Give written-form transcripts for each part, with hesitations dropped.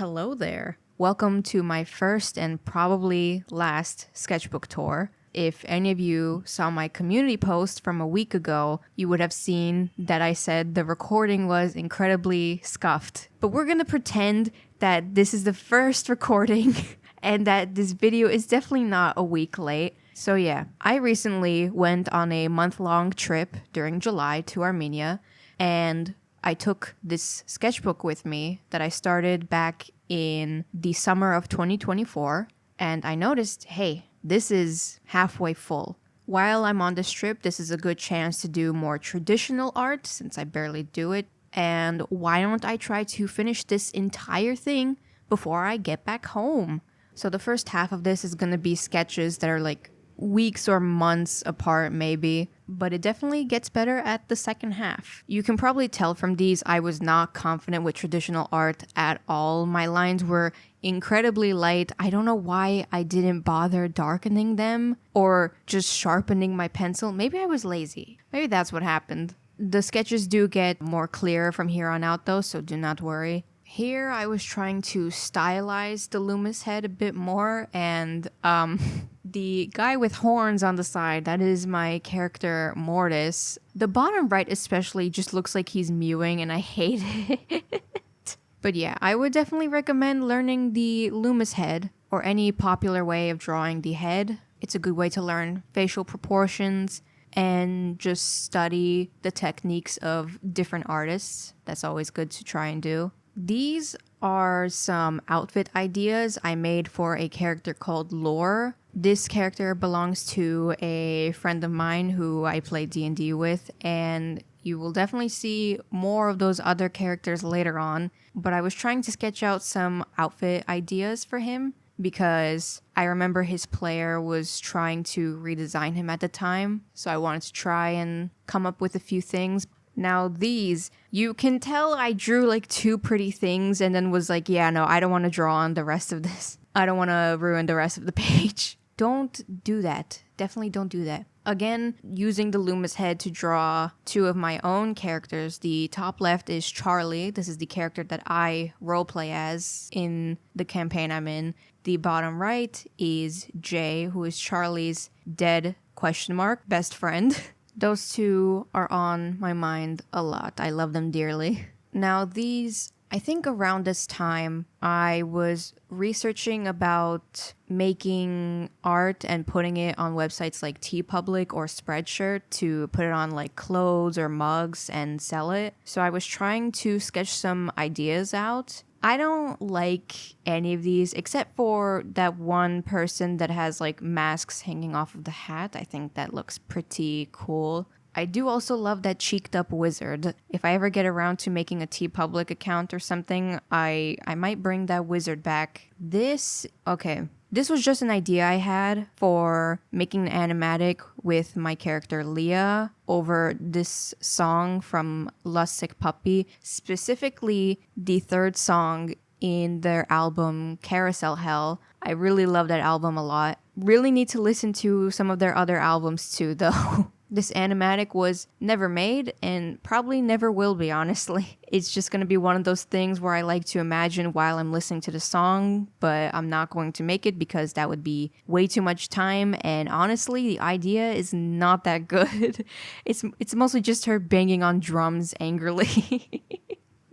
Hello there. Welcome to my first and probably last sketchbook tour. If any of you saw my community post from a week ago, you would have seen that I said the recording was incredibly scuffed. But we're gonna pretend that this is the first recording and that this video is definitely not a week late. So yeah, I recently went on a month-long trip during July to Armenia, and I took this sketchbook with me that I started back in the summer of 2024, and I noticed, hey, this is halfway full. While I'm on this trip, this is a good chance to do more traditional art since I barely do it, and why don't I try to finish this entire thing before I get back home? So the first half of this is going to be sketches that are like weeks or months apart maybe, but it definitely gets better at the second half. You can probably tell from these I was not confident with traditional art at all. My lines were incredibly light. I don't know why I didn't bother darkening them or just sharpening my pencil. Maybe I was lazy. Maybe that's what happened. The sketches do get more clear from here on out though, so do not worry. Here I was trying to stylize the Loomis head a bit more, and the guy with horns on the side, that is my character Mortis. The bottom right especially just looks like he's mewing and I hate it. But yeah, I would definitely recommend learning the Loomis head or any popular way of drawing the head. It's a good way to learn facial proportions and just study the techniques of different artists. That's always good to try and do. These are some outfit ideas I made for a character called Lore. This character belongs to a friend of mine who I play D&D with, and you will definitely see more of those other characters later on. But I was trying to sketch out some outfit ideas for him because I remember his player was trying to redesign him at the time, so I wanted to try and come up with a few things. Now these, you can tell I drew like two pretty things and then was like, yeah, no, I don't want to draw on the rest of this. I don't want to ruin the rest of the page. Don't do that. Definitely don't do that. Again, using the Loomis head to draw two of my own characters. The top left is Charlie. This is the character that I roleplay as in the campaign I'm in. The bottom right is Jay, who is Charlie's dead ? Best friend. Those two are on my mind a lot. I love them dearly. Now these, I think around this time, I was researching about making art and putting it on websites like TeePublic or Spreadshirt to put it on like clothes or mugs and sell it. So I was trying to sketch some ideas out. I don't like any of these except for that one person that has like masks hanging off of the hat. I think that looks pretty cool. I do also love that cheeked up wizard. If I ever get around to making a TeePublic account or something, I might bring that wizard back. This was just an idea I had for making an animatic with my character Leah over this song from Lust Sick Puppy, specifically the third song in their album Carousel Hell. I really love that album a lot. Really need to listen to some of their other albums too, though. This animatic was never made and probably never will be, honestly. It's just going to be one of those things where I like to imagine while I'm listening to the song, but I'm not going to make it because that would be way too much time. And honestly, the idea is not that good. It's mostly just her banging on drums angrily.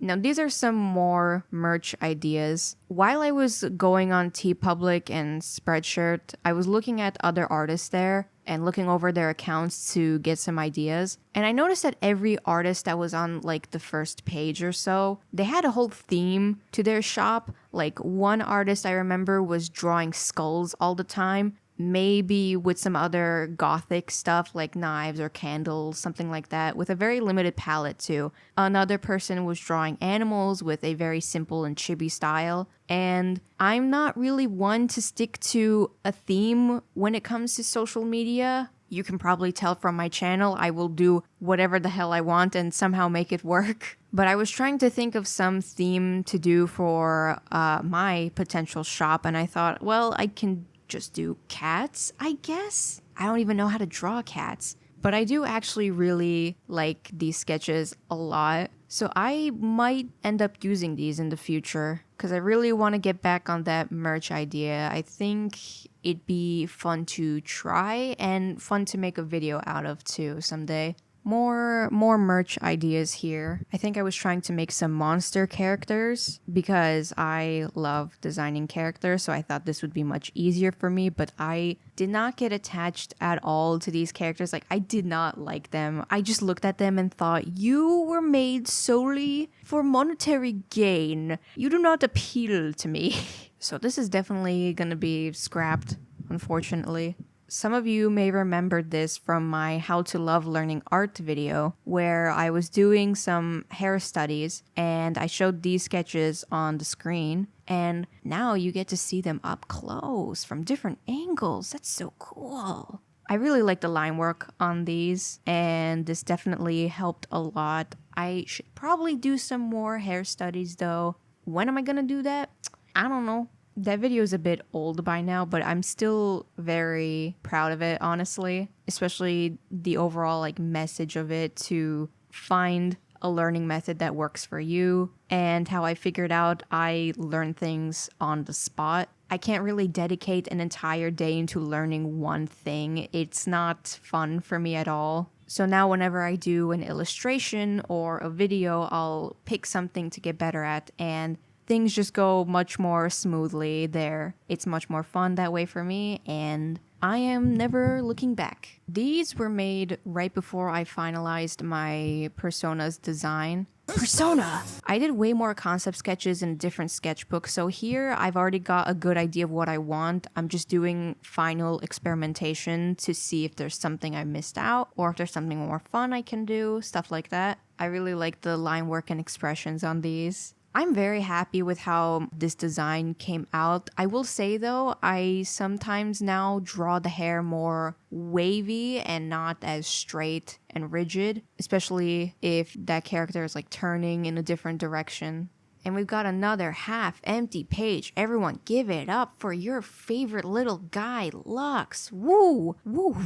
Now, these are some more merch ideas. While I was going on TeePublic and Spreadshirt, I was looking at other artists there and looking over their accounts to get some ideas. And I noticed that every artist that was on like the first page or so, they had a whole theme to their shop. Like one artist I remember was drawing skulls all the time. Maybe with some other gothic stuff like knives or candles, something like that, with a very limited palette too. Another person was drawing animals with a very simple and chibi style. And I'm not really one to stick to a theme when it comes to social media. You can probably tell from my channel, I will do whatever the hell I want and somehow make it work. But I was trying to think of some theme to do for my potential shop, and I thought, well, I can just do cats, I guess. I don't even know how to draw cats. But I do actually really like these sketches a lot. So I might end up using these in the future because I really want to get back on that merch idea. I think it'd be fun to try and fun to make a video out of too someday. More merch ideas here. I think I was trying to make some monster characters because I love designing characters, so I thought this would be much easier for me, but I did not get attached at all to these characters. Like, I did not like them. I just looked at them and thought, you were made solely for monetary gain. You do not appeal to me. So this is definitely gonna be scrapped, unfortunately. Some of you may remember this from my How to Love Learning Art video, where I was doing some hair studies and I showed these sketches on the screen, and now you get to see them up close from different angles. That's so cool. I really like the line work on these, and this definitely helped a lot. I should probably do some more hair studies though. When am I gonna do that? I don't know. That video is a bit old by now, but I'm still very proud of it, honestly. Especially the overall like message of it, to find a learning method that works for you, and how I figured out I learn things on the spot. I can't really dedicate an entire day into learning one thing. It's not fun for me at all. So now whenever I do an illustration or a video, I'll pick something to get better at, and things just go much more smoothly there. It's much more fun that way for me, and I am never looking back. These were made right before I finalized my persona's design. Persona! I did way more concept sketches in a different sketchbook, so here I've already got a good idea of what I want. I'm just doing final experimentation to see if there's something I missed out, or if there's something more fun I can do, stuff like that. I really like the line work and expressions on these. I'm very happy with how this design came out. I will say though, I sometimes now draw the hair more wavy and not as straight and rigid, especially if that character is like turning in a different direction. And we've got another half empty page. Everyone give it up for your favorite little guy, Lux. Woo! Woo!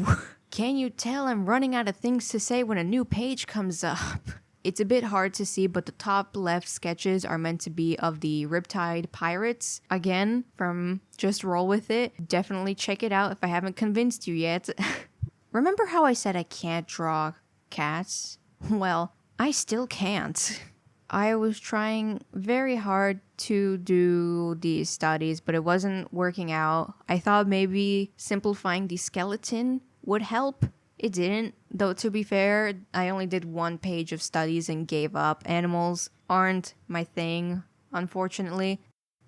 Can you tell I'm running out of things to say when a new page comes up? It's a bit hard to see, but the top left sketches are meant to be of the Riptide Pirates. Again, from Just Roll With It. Definitely check it out if I haven't convinced you yet. Remember how I said I can't draw cats? Well, I still can't. I was trying very hard to do these studies, but it wasn't working out. I thought maybe simplifying the skeleton would help. It didn't, though to be fair, I only did one page of studies and gave up. Animals aren't my thing, unfortunately.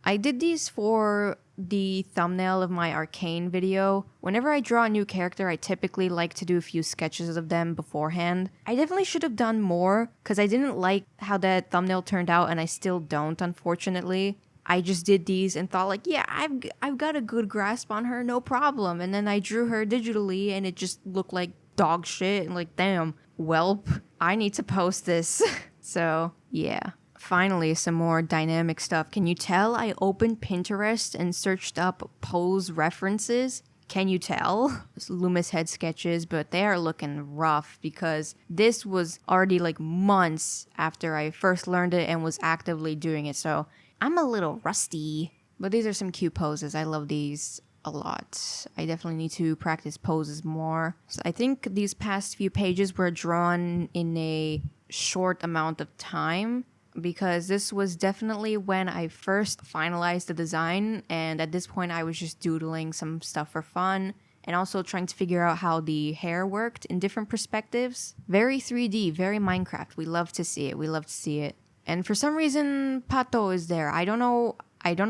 I did these for the thumbnail of my Arcane video. Whenever I draw a new character, I typically like to do a few sketches of them beforehand. I definitely should have done more, because I didn't like how that thumbnail turned out, and I still don't, unfortunately. I just did these and thought like, yeah, I've got a good grasp on her, no problem. And then I drew her digitally and it just looked like dog shit, and like, damn, welp, I need to post this. So yeah, finally some more dynamic stuff. Can you tell I opened Pinterest and searched up pose references? Can you tell? It's Loomis head sketches, but they are looking rough because this was already like months after I first learned it and was actively doing it, so I'm a little rusty. But these are some cute poses. I love these a lot. I definitely need to practice poses more. So I think these past few pages were drawn in a short amount of time, because this was definitely when I first finalized the design, and at this point I was just doodling some stuff for fun and also trying to figure out how the hair worked in different perspectives. Very 3D, very Minecraft. We love to see it. We love to see it. And for some reason, Pato is there. I don't know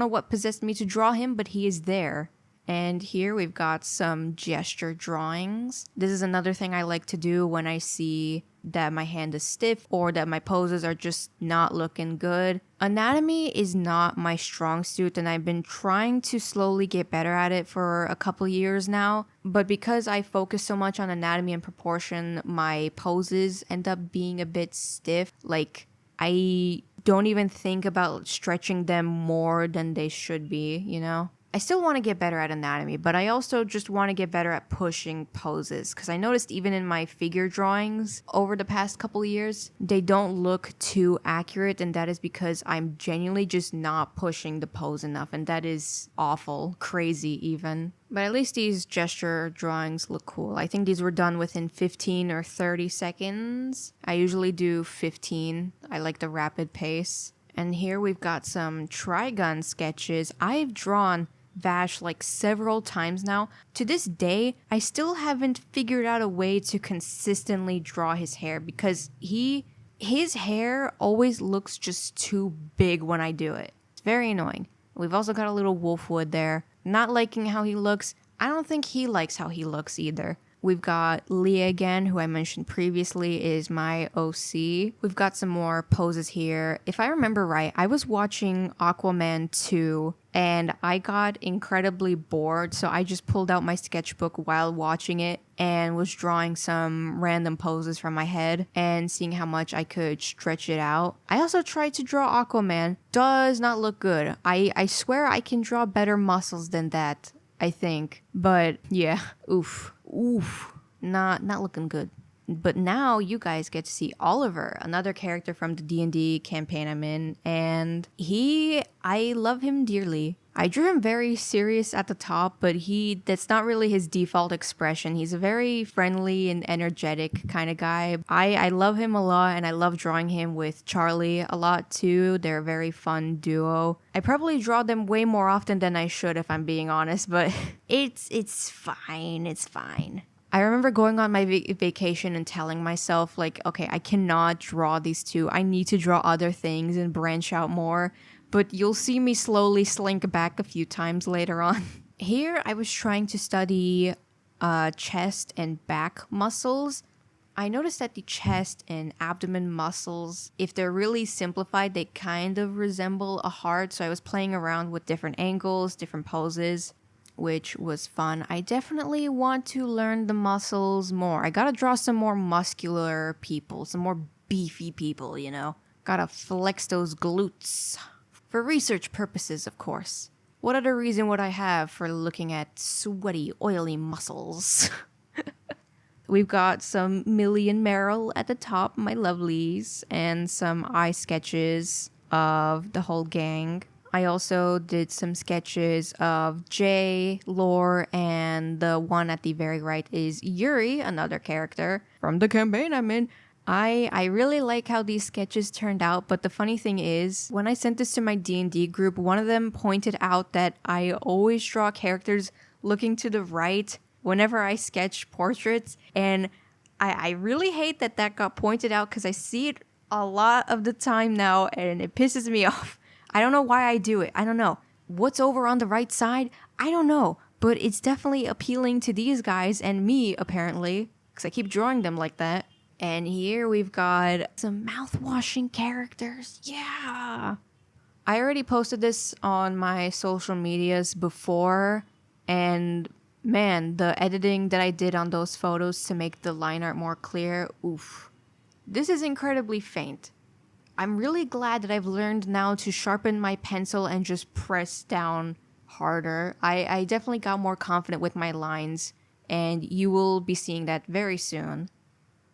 what possessed me to draw him, but he is there. And here we've got some gesture drawings. This is another thing I like to do when I see that my hand is stiff or that my poses are just not looking good. Anatomy is not my strong suit, and I've been trying to slowly get better at it for a couple years now. But because I focus so much on anatomy and proportion, my poses end up being a bit stiff. Like, I don't even think about stretching them more than they should be, you know? I still want to get better at anatomy, but I also just want to get better at pushing poses. Because I noticed even in my figure drawings over the past couple of years, they don't look too accurate. And that is because I'm genuinely just not pushing the pose enough. And that is awful, crazy even. But at least these gesture drawings look cool. I think these were done within 15 or 30 seconds. I usually do 15. I like the rapid pace. And here we've got some Trigun sketches. I've drawn Vash like several times now. To this day, I still haven't figured out a way to consistently draw his hair because his hair always looks just too big when I do it. It's very annoying. We've also got a little Wolfwood there. Not liking how he looks. I don't think he likes how he looks either. We've got Leah again, who I mentioned previously is my OC. We've got some more poses here. If I remember right, I was watching Aquaman 2 and I got incredibly bored. So I just pulled out my sketchbook while watching it and was drawing some random poses from my head and seeing how much I could stretch it out. I also tried to draw Aquaman. Does not look good. I swear I can draw better muscles than that, I think. But yeah, oof, not looking good. But now you guys get to see Oliver, another character from the D&D campaign I'm in, and I love him dearly. I drew him very serious at the top, but that's not really his default expression. He's a very friendly and energetic kind of guy. I love him a lot, and I love drawing him with Charlie a lot too. They're a very fun duo. I probably draw them way more often than I should if I'm being honest, but it's fine. It's fine. I remember going on my vacation and telling myself, like, okay, I cannot draw these two. I need to draw other things and branch out more. But you'll see me slowly slink back a few times later on. Here, I was trying to study chest and back muscles. I noticed that the chest and abdomen muscles, if they're really simplified, they kind of resemble a heart. So I was playing around with different angles, different poses, which was fun. I definitely want to learn the muscles more. I gotta draw some more muscular people, some more beefy people, you know? Gotta flex those glutes. For research purposes, of course. What other reason would I have for looking at sweaty, oily muscles? We've got some Millie and Meryl at the top, my lovelies, and some eye sketches of the whole gang. I also did some sketches of Jay, Lore, and the one at the very right is Yuri, another character from the campaign I'm in. I really like how these sketches turned out, but the funny thing is, when I sent this to my D&D group, one of them pointed out that I always draw characters looking to the right whenever I sketch portraits, and I really hate that got pointed out because I see it a lot of the time now, and it pisses me off. I don't know why I do it. I don't know. What's over on the right side? I don't know, but it's definitely appealing to these guys and me, apparently, because I keep drawing them like that. And here we've got some mouth-washing characters. Yeah! I already posted this on my social medias before, and man, the editing that I did on those photos to make the line art more clear, oof. This is incredibly faint. I'm really glad that I've learned now to sharpen my pencil and just press down harder. I definitely got more confident with my lines, and you will be seeing that very soon.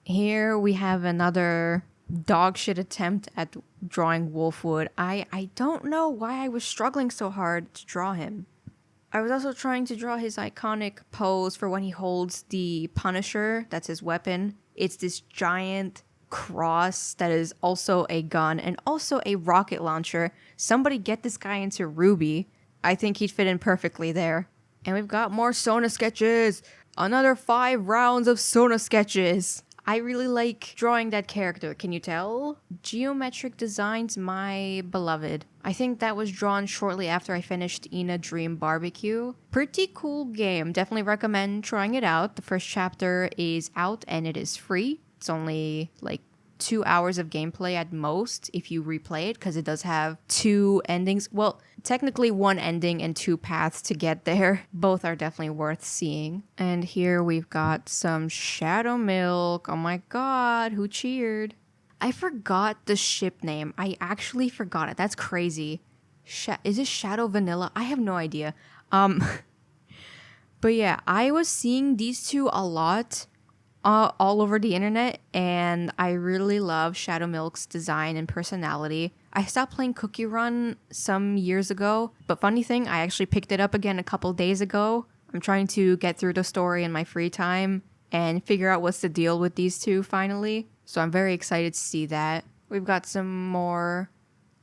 Here we have another dogshit attempt at drawing Wolfwood. I don't know why I was struggling so hard to draw him. I was also trying to draw his iconic pose for when he holds the Punisher, that's his weapon. It's this giant cross that is also a gun and also a rocket launcher. Somebody get this guy into Ruby. I think he'd fit in perfectly there. And we've got more Sona sketches. Another 5 rounds of Sona sketches. I really like drawing that character, can you tell? Geometric Designs, my beloved. I think that was drawn shortly after I finished Ina Dream Barbecue. Pretty cool game. Definitely recommend trying it out. The first chapter is out and it is free. It's only like 2 hours of gameplay at most if you replay it, because it does have 2 endings. Well, technically 1 ending and 2 paths to get there. Both are definitely worth seeing. And here we've got some Shadow Milk. Oh my god, who cheered? I forgot the ship name. I actually forgot it. That's crazy. Is it Shadow Vanilla? I have no idea. But yeah, I was seeing these two a lot all over the internet, and I really love Shadow Milk's design and personality. I stopped playing Cookie Run some years ago, but funny thing, I actually picked it up again a couple days ago. I'm trying to get through the story in my free time and figure out what's the deal with these two finally. So I'm very excited to see that. We've got some more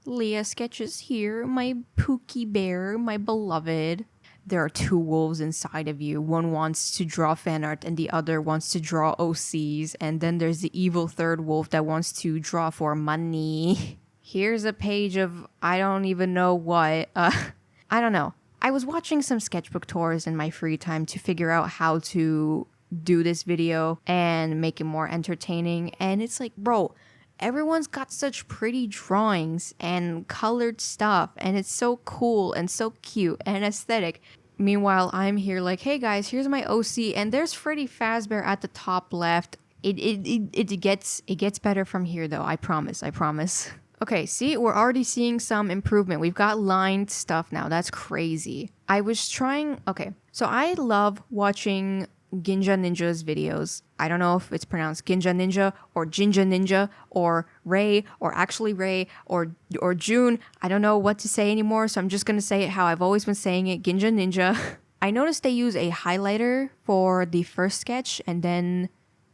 Leah sketches here. My Pookie Bear, my beloved. There are two wolves inside of you. One wants to draw fan art and the other wants to draw OCs. And then there's the evil third wolf that wants to draw for money. Here's a page of I don't even know what. I don't know. I was watching some sketchbook tours in my free time to figure out how to do this video and make it more entertaining. And it's like, bro, everyone's got such pretty drawings and colored stuff, and it's so cool and so cute and aesthetic. Meanwhile, I'm here like, hey guys, here's my OC, and there's Freddy Fazbear at the top left. It gets better from here though. I promise. Okay, see, we're already seeing some improvement. We've got lined stuff now. That's crazy. Okay, so I love watching Ginja Ninja's videos. I don't know if it's pronounced Ginja Ninja or Jinja Ninja or Ray or actually Ray or June. I don't know what to say anymore, so I'm just gonna say it how I've always been saying it, Ginja Ninja. I noticed they use a highlighter for the first sketch and then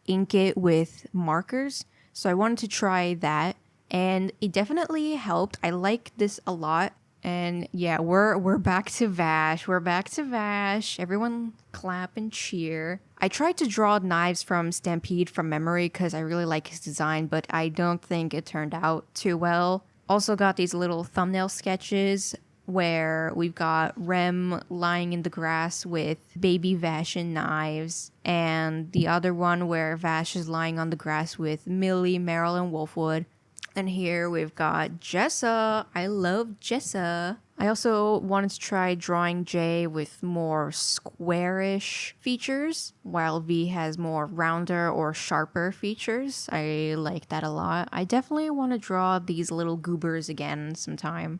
ink it with markers. So I wanted to try that, and it definitely helped. I like this a lot. And yeah, we're back to Vash. We're back to Vash. Everyone clap and cheer. I tried to draw knives from Stampede from memory because I really like his design, but I don't think it turned out too well. Also got these little thumbnail sketches where we've got Rem lying in the grass with baby Vash and knives, and the other one where Vash is lying on the grass with Millie, Meryl, and Wolfwood. And here we've got Jessa. I love Jessa. I also wanted to try drawing J with more squarish features, while V has more rounder or sharper features. I like that a lot. I definitely want to draw these little goobers again sometime.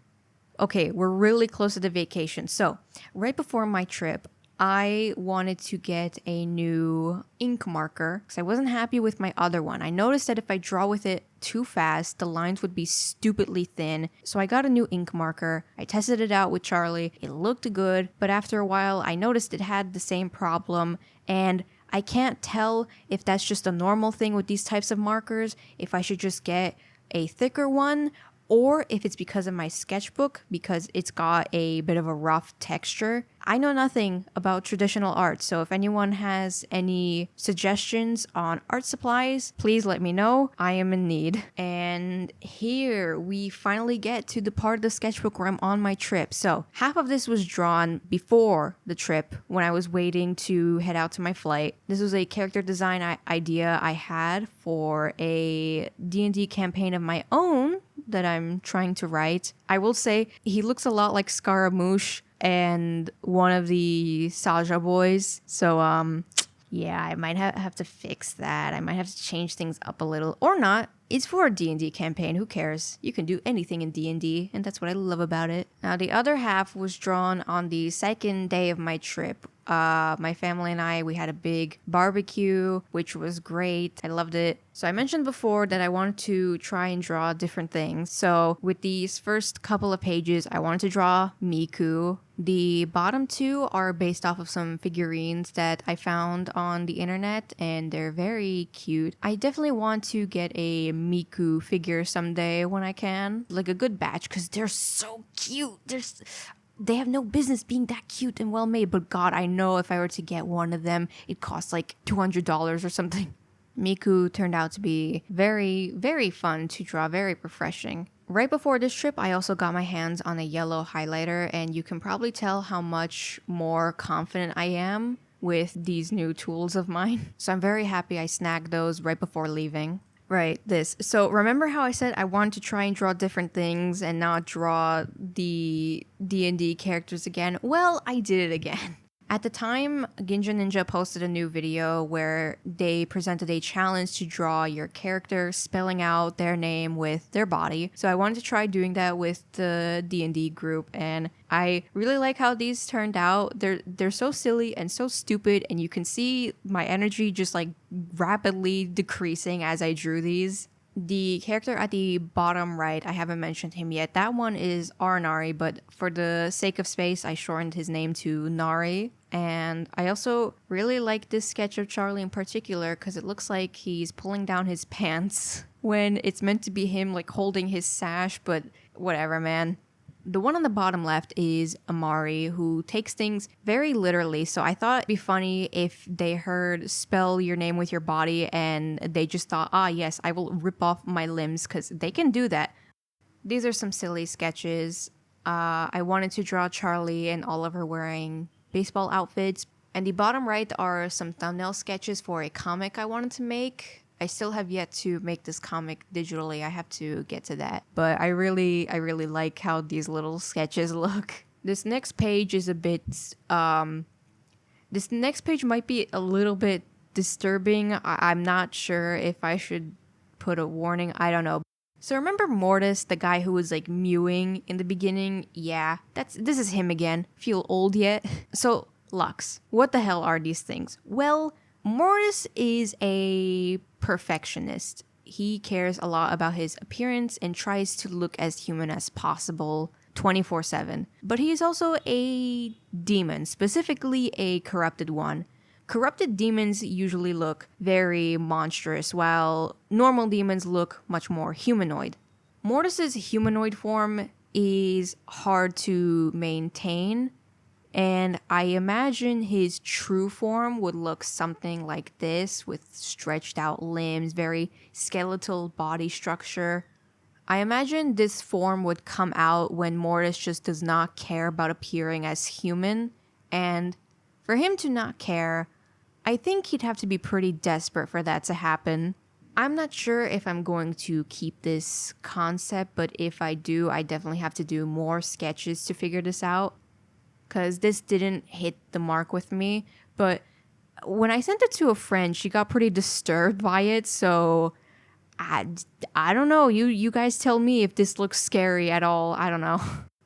Okay, we're really close to the vacation. So, right before my trip, I wanted to get a new ink marker because I wasn't happy with my other one. I noticed that if I draw with it too fast, the lines would be stupidly thin. So I got a new ink marker. I tested it out with Charlie. It looked good, but after a while, I noticed it had the same problem, and I can't tell if that's just a normal thing with these types of markers, if I should just get a thicker one, or if it's because of my sketchbook, because it's got a bit of a rough texture. I know nothing about traditional art, so if anyone has any suggestions on art supplies, please let me know. I am in need. And here we finally get to the part of the sketchbook where I'm on my trip. So half of this was drawn before the trip when I was waiting to head out to my flight. This was a character design idea I had for a D&D campaign of my own that I'm trying to write. I will say he looks a lot like Scaramouche and one of the Saja boys. So, yeah, I might have to fix that. I might have to change things up a little. Or not. It's for a D&D campaign. Who cares? You can do anything in D&D, and that's what I love about it. Now, the other half was drawn on the second day of my trip. My family and I, we had a big barbecue, which was great. I loved it. So I mentioned before that I wanted to try and draw different things. So with these first couple of pages, I wanted to draw Miku. The bottom two are based off of some figurines that I found on the internet, and they're very cute. I definitely want to get a Miku figure someday when I can. Like a good batch, because they're so cute. They have no business being that cute and well made, but God, I know if I were to get one of them, it costs like $200 or something. Miku turned out to be very, very fun to draw, very refreshing. Right before this trip, I also got my hands on a yellow highlighter, and you can probably tell how much more confident I am with these new tools of mine. So I'm very happy I snagged those right before leaving. Right, this. So remember how I said I wanted to try and draw different things and not draw the D&D characters again? Well, I did it again. At the time, Ginja Ninja posted a new video where they presented a challenge to draw your character spelling out their name with their body. So I wanted to try doing that with the D&D group, and I really like how these turned out. They're so silly and so stupid, and you can see my energy just like rapidly decreasing as I drew these. The character at the bottom right, I haven't mentioned him yet. That one is Arnari, but for the sake of space, I shortened his name to Nari. And I also really like this sketch of Charlie in particular because it looks like he's pulling down his pants when it's meant to be him like holding his sash, but whatever, man. The one on the bottom left is Amari, who takes things very literally. So I thought it'd be funny if they heard spell your name with your body and they just thought, ah, yes, I will rip off my limbs, because they can do that. These are some silly sketches. I wanted to draw Charlie and Oliver wearing baseball outfits. And the bottom right are some thumbnail sketches for a comic I wanted to make. I still have yet to make this comic digitally. I have to get to that. But I really like how these little sketches look. This next page is a bit, this next page might be a little bit disturbing. I'm not sure if I should put a warning. I don't know. So remember Mortis, the guy who was like mewing in the beginning? Yeah, this is him again. Feel old yet? So Lux, what the hell are these things? Well, Mortis is a perfectionist. He cares a lot about his appearance and tries to look as human as possible 24/7. But he is also a demon, specifically a corrupted one. Corrupted demons usually look very monstrous, while normal demons look much more humanoid. Mortis's humanoid form is hard to maintain, and I imagine his true form would look something like this, with stretched out limbs, very skeletal body structure. I imagine this form would come out when Mortis just does not care about appearing as human, and for him to not care, I think he'd have to be pretty desperate for that to happen. I'm not sure if I'm going to keep this concept, but if I do, I definitely have to do more sketches to figure this out, because this didn't hit the mark with me. But when I sent it to a friend, she got pretty disturbed by it, so I don't know. You guys tell me if this looks scary at all. I don't know.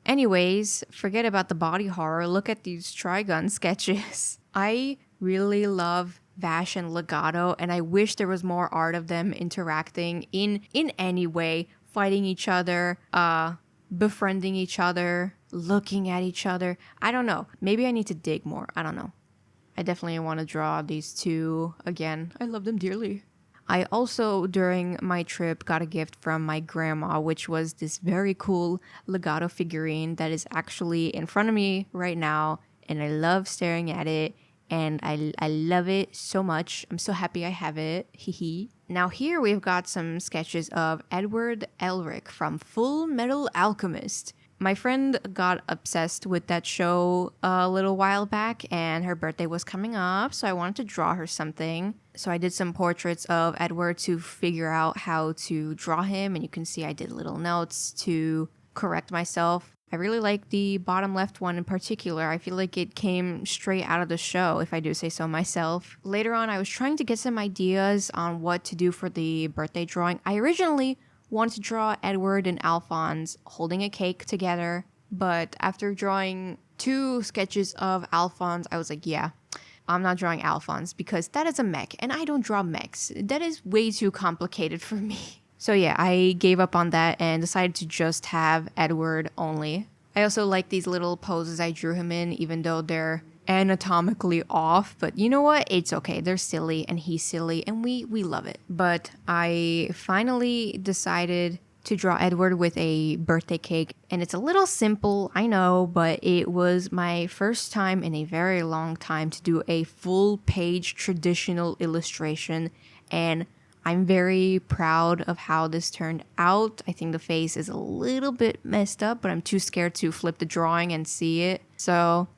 Anyways, forget about the body horror. Look at these Trigun sketches. I really love Vash and Legato, and I wish there was more art of them interacting in any way, fighting each other, befriending each other, looking at each other. I don't know. Maybe I need to dig more. I don't know. I definitely want to draw these two again. I love them dearly. I also, during my trip, got a gift from my grandma, which was this very cool Legato figurine that is actually in front of me right now, and I love staring at it, and I love it so much. I'm so happy I have it. Hehe. Now here we've got some sketches of Edward Elric from Full Metal Alchemist. My friend got obsessed with that show a little while back, and her birthday was coming up, so I wanted to draw her something. So I did some portraits of Edward to figure out how to draw him, and you can see I did little notes to correct myself. I really like the bottom left one in particular. I feel like it came straight out of the show, if I do say so myself. Later on, I was trying to get some ideas on what to do for the birthday drawing. I originally wanted to draw Edward and Alphonse holding a cake together, but after drawing 2 sketches of Alphonse, I was like, yeah, I'm not drawing Alphonse because that is a mech, and I don't draw mechs. That is way too complicated for me. So yeah, I gave up on that and decided to just have Edward only. I also like these little poses I drew him in, even though they're anatomically off, but you know what? It's okay. They're silly and he's silly and we love it. But I finally decided to draw Edward with a birthday cake, and it's a little simple, I know, but it was my first time in a very long time to do a full page traditional illustration, and I'm very proud of how this turned out. I think the face is a little bit messed up, but I'm too scared to flip the drawing and see it. So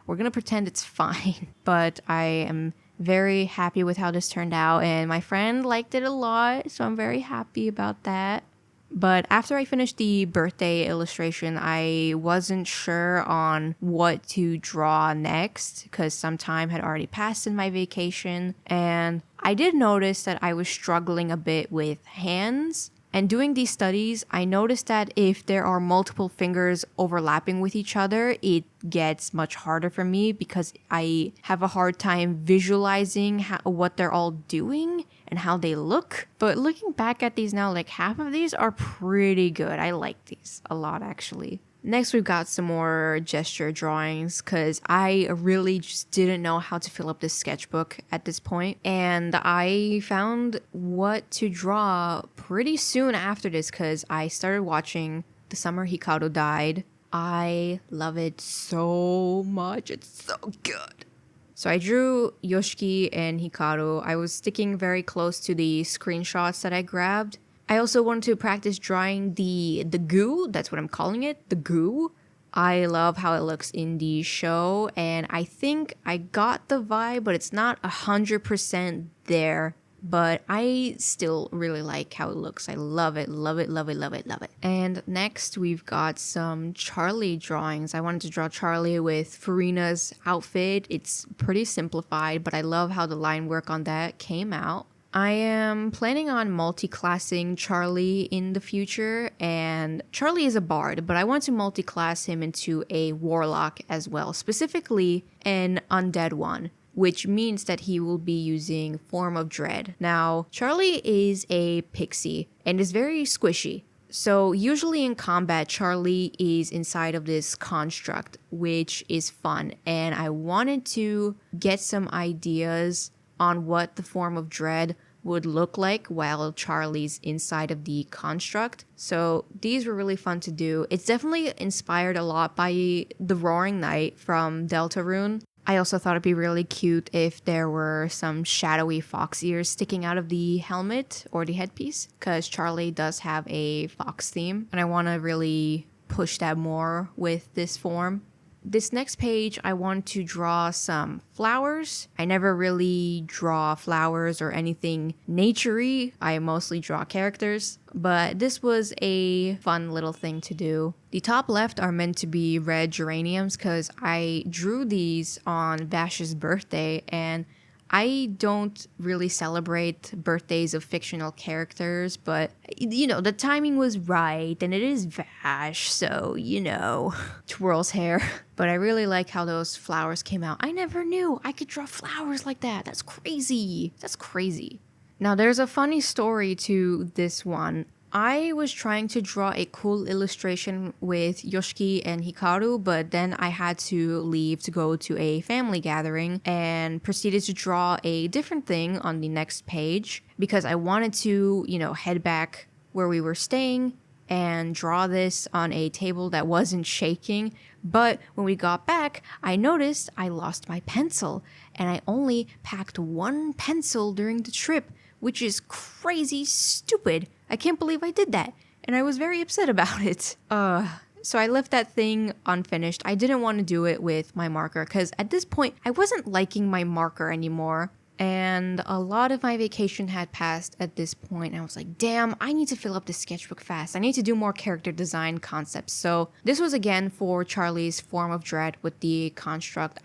we're gonna pretend it's fine. But I am very happy with how this turned out, and my friend liked it a lot, so I'm very happy about that. But after I finished the birthday illustration, I wasn't sure on what to draw next because some time had already passed in my vacation. And I did notice that I was struggling a bit with hands. And doing these studies, I noticed that if there are multiple fingers overlapping with each other, it gets much harder for me because I have a hard time visualizing what they're all doing and how they look. But looking back at these now, like half of these are pretty good. I like these a lot, actually. Next, we've got some more gesture drawings because I really just didn't know how to fill up this sketchbook at this point. And I found what to draw pretty soon after this because I started watching The Summer Hikaru Died. I love it so much. It's so good. So I drew Yoshiki and Hikaru. I was sticking very close to the screenshots that I grabbed. I also wanted to practice drawing the goo. That's what I'm calling it, the goo. I love how it looks in the show, and I think I got the vibe, but it's not 100% there. But I still really like how it looks. I love it, love it, love it, love it, love it. And next we've got some Charlie drawings. I wanted to draw Charlie with Farina's outfit. It's pretty simplified, but I love how the line work on that came out. I am planning on multi-classing Charlie in the future, and Charlie is a bard, but I want to multi-class him into a warlock as well, specifically an undead one, which means that he will be using Form of Dread. Now, Charlie is a pixie and is very squishy. So usually in combat, Charlie is inside of this construct, which is fun, and I wanted to get some ideas on what the Form of Dread would look like while Charlie's inside of the construct. So these were really fun to do. It's definitely inspired a lot by the Roaring Knight from Deltarune. I also thought it'd be really cute if there were some shadowy fox ears sticking out of the helmet or the headpiece, because Charlie does have a fox theme, and I want to really push that more with this form. This next page, I want to draw some flowers. I never really draw flowers or anything nature-y. I mostly draw characters, but this was a fun little thing to do. The top left are meant to be red geraniums because I drew these on Vash's birthday, and I don't really celebrate birthdays of fictional characters, but, you know, the timing was right, and it is Vash, so, you know, twirls hair. But I really like how those flowers came out. I never knew I could draw flowers like that. That's crazy. That's crazy. Now, there's a funny story to this one. I was trying to draw a cool illustration with Yoshiki and Hikaru, but then I had to leave to go to a family gathering and proceeded to draw a different thing on the next page because I wanted to, you know, head back where we were staying and draw this on a table that wasn't shaking. But when we got back, I noticed I lost my pencil, and I only packed one pencil during the trip, which is crazy stupid. I can't believe I did that, and I was very upset about it. So I left that thing unfinished. I didn't want to do it with my marker because at this point, I wasn't liking my marker anymore. And a lot of my vacation had passed at this point. I was like, damn, I need to fill up this sketchbook fast. I need to do more character design concepts. So this was again for Charlie's Form of Dread with the construct.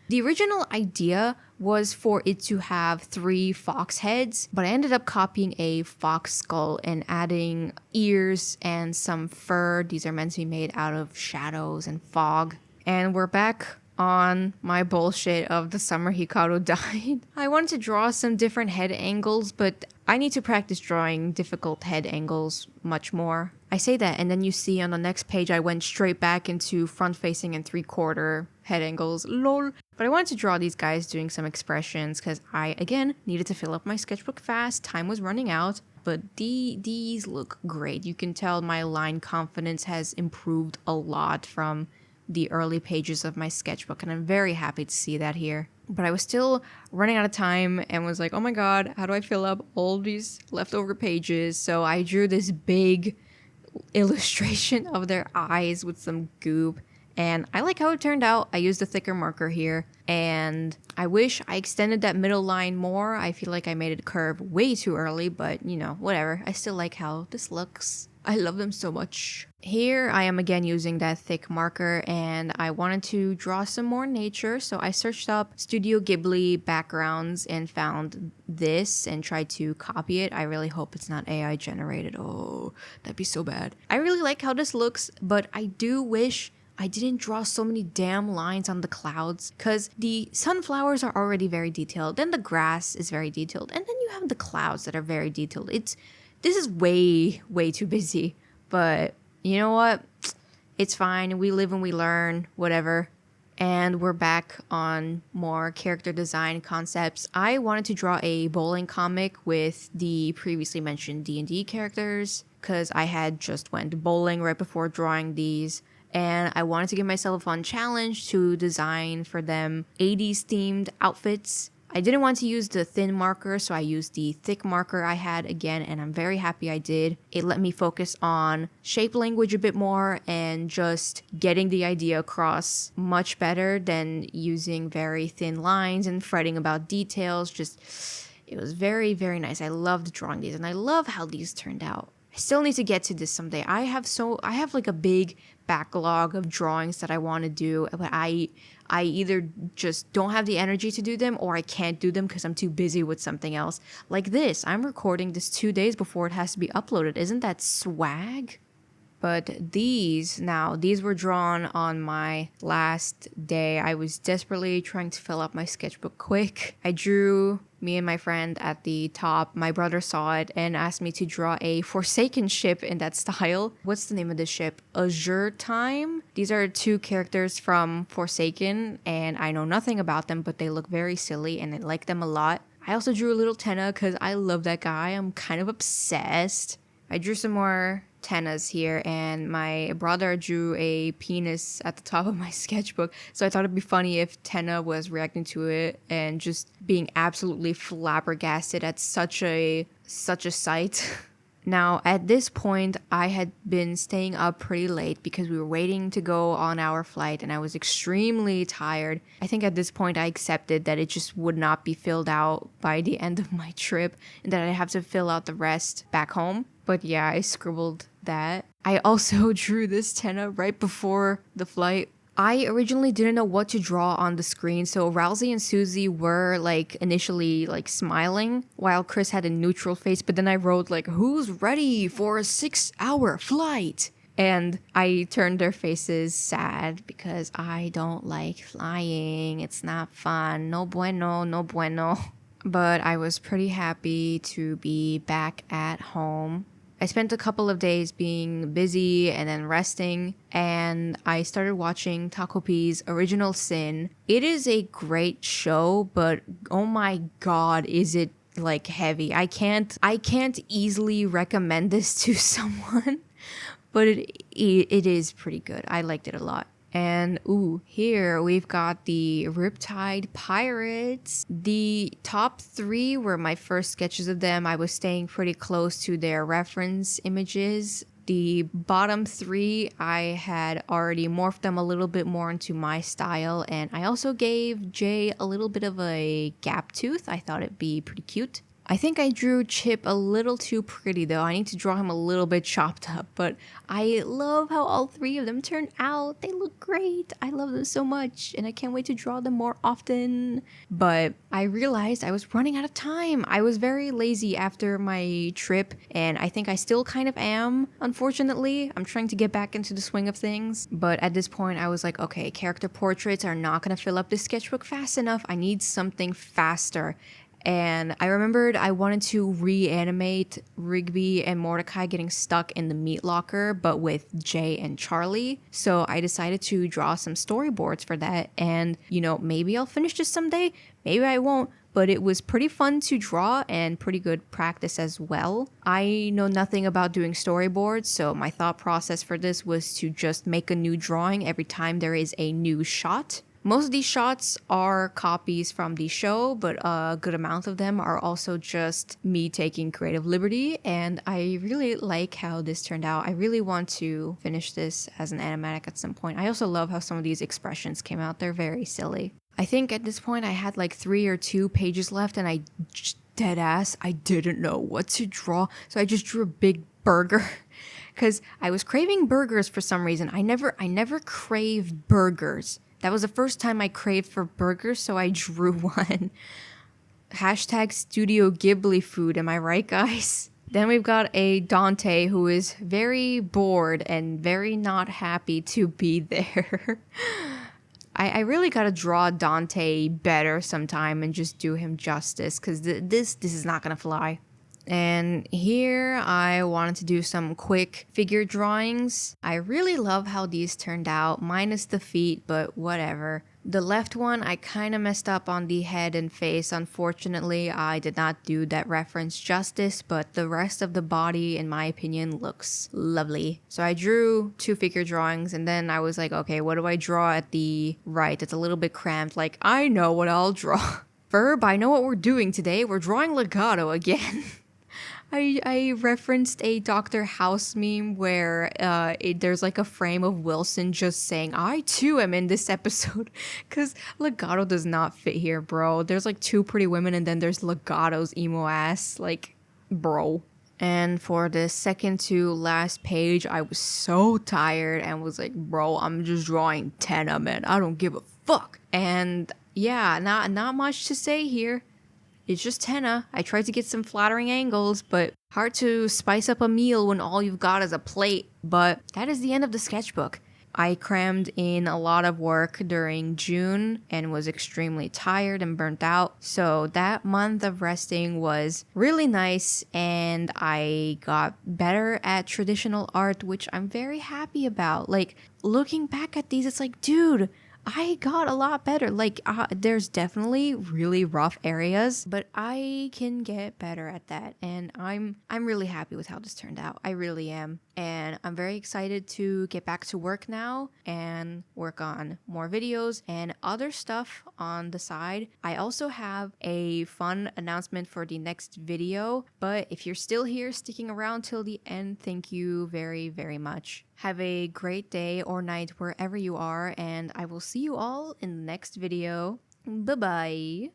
The original idea was for it to have 3 fox heads, but I ended up copying a fox skull and adding ears and some fur. These are meant to be made out of shadows and fog. And we're back on my bullshit of The Summer Hikaru Died. I wanted to draw some different head angles, but I need to practice drawing difficult head angles much more. I say that, and then you see on the next page I went straight back into front-facing and 3/4 head angles. Lol. But I wanted to draw these guys doing some expressions because I, again, needed to fill up my sketchbook fast. Time was running out. But these look great. You can tell my line confidence has improved a lot from the early pages of my sketchbook, and I'm very happy to see that here. But I was still running out of time and was like, oh my god, how do I fill up all these leftover pages? So I drew this big illustration of their eyes with some goop, And I like how it turned out. I used a thicker marker here, and I wish I extended that middle line more. I feel like I made it curve way too early, but you know, whatever. I still like how this looks. I love them so much. Here I am again using that thick marker, and I wanted to draw some more nature, so I searched up Studio Ghibli backgrounds and found this and tried to copy it. I really hope it's not AI generated. Oh, that'd be so bad. I really like how this looks, but I do wish I didn't draw so many damn lines on the clouds, because the sunflowers are already very detailed, then the grass is very detailed, and then you have the clouds that are very detailed. This is way too busy, but you know what? It's fine. We live and we learn, whatever. And we're back on more character design concepts. I wanted to draw a bowling comic with the previously mentioned D&D characters, because I had just went bowling right before drawing these. And I wanted to give myself a fun challenge to design for them 80s themed outfits. I didn't want to use the thin marker, so I used the thick marker I had again, and I'm very happy I did. It let me focus on shape language a bit more and just getting the idea across much better than using very thin lines and fretting about details. It was very nice. I loved drawing these, and I love how these turned out. I still need to get to this someday. I have like a big backlog of drawings that I want to do, but I either just don't have the energy to do them, or I can't do them because I'm too busy with something else. Like this, I'm recording this 2 days before it has to be uploaded. Isn't that swag? But these were drawn on my last day. I was desperately trying to fill up my sketchbook quick. I drew me and my friend at the top. My brother saw it and asked me to draw a Forsaken ship in that style. What's the name of the ship? Azure Time? These are 2 characters from Forsaken, and I know nothing about them, but they look very silly and I like them a lot. I also drew a little Tenna because I love that guy. I'm kind of obsessed. I drew some more Tennas here, and my brother drew a penis at the top of my sketchbook, so I thought it'd be funny if Tenna was reacting to it and just being absolutely flabbergasted at such a sight. Now, at this point, I had been staying up pretty late because we were waiting to go on our flight, and I was extremely tired. I think at this point I accepted that it just would not be filled out by the end of my trip, and that I'd have to fill out the rest back home. But yeah, I scribbled that. I also drew this Tenna right before the flight. I originally didn't know what to draw on the screen, so Rousey and Susie were initially smiling while Chris had a neutral face, but then I wrote who's ready for a 6-hour flight? And I turned their faces sad because I don't like flying. It's not fun. No bueno, no bueno. But I was pretty happy to be back at home. I spent a couple of days being busy and then resting, and I started watching Taco P's Original Sin. It is a great show, but oh my god, is it heavy. I can't easily recommend this to someone, but it is pretty good. I liked it a lot. And here we've got the Riptide Pirates. The top 3 were my first sketches of them. I was staying pretty close to their reference images. The bottom 3, I had already morphed them a little bit more into my style. And I also gave Jay a little bit of a gap tooth. I thought it'd be pretty cute. I think I drew Chip a little too pretty though. I need to draw him a little bit chopped up, but I love how all 3 of them turned out. They look great. I love them so much, and I can't wait to draw them more often. But I realized I was running out of time. I was very lazy after my trip, and I think I still kind of am, unfortunately. I'm trying to get back into the swing of things, but at this point I was like, okay, character portraits are not gonna fill up this sketchbook fast enough. I need something faster. And I remembered I wanted to reanimate Rigby and Mordecai getting stuck in the meat locker, but with Jay and Charlie. So I decided to draw some storyboards for that. And, maybe I'll finish this someday. Maybe I won't. But it was pretty fun to draw and pretty good practice as well. I know nothing about doing storyboards, so my thought process for this was to just make a new drawing every time there is a new shot. Most of these shots are copies from the show, but a good amount of them are also just me taking creative liberty, and I really like how this turned out. I really want to finish this as an animatic at some point. I also love how some of these expressions came out. They're very silly. I think at this point I had like 3 or 2 pages left, and I dead ass, I didn't know what to draw, so I just drew a big burger. Because I was craving burgers for some reason. I never crave burgers. That was the first time I craved for burgers, so I drew one. Hashtag Studio Ghibli food, am I right, guys? Then we've got a Dante who is very bored and very not happy to be there. I really gotta draw Dante better sometime and just do him justice, because this is not gonna fly. And here I wanted to do some quick figure drawings. I really love how these turned out, minus the feet, but whatever. The left one, I kind of messed up on the head and face. Unfortunately, I did not do that reference justice, but the rest of the body, in my opinion, looks lovely. So I drew 2 figure drawings, and then I was like, okay, what do I draw at the right? It's a little bit cramped. Like, I know what I'll draw. Verb, I know what we're doing today. We're drawing legato again. I referenced a Dr. House meme where there's like a frame of Wilson just saying, I too am in this episode. Because legato does not fit here, bro. There's like 2 pretty women, and then there's legato's emo ass. Like, bro. And for the second to last page, I was so tired and was like, bro, I'm just drawing Tenna, man. I don't give a fuck. And yeah, not much to say here. It's just Tenna. I tried to get some flattering angles, but hard to spice up a meal when all you've got is a plate. But that is the end of the sketchbook. I crammed in a lot of work during June and was extremely tired and burnt out. So that month of resting was really nice, and I got better at traditional art, which I'm very happy about. Like, looking back at these, it's like, dude, I got a lot better. Like, there's definitely really rough areas, but I can get better at that. And I'm really happy with how this turned out. I really am. And I'm very excited to get back to work now and work on more videos and other stuff on the side. I also have a fun announcement for the next video, but if you're still here sticking around till the end, thank you very, very much. Have a great day or night wherever you are, and I will see you all in the next video. Bye-bye.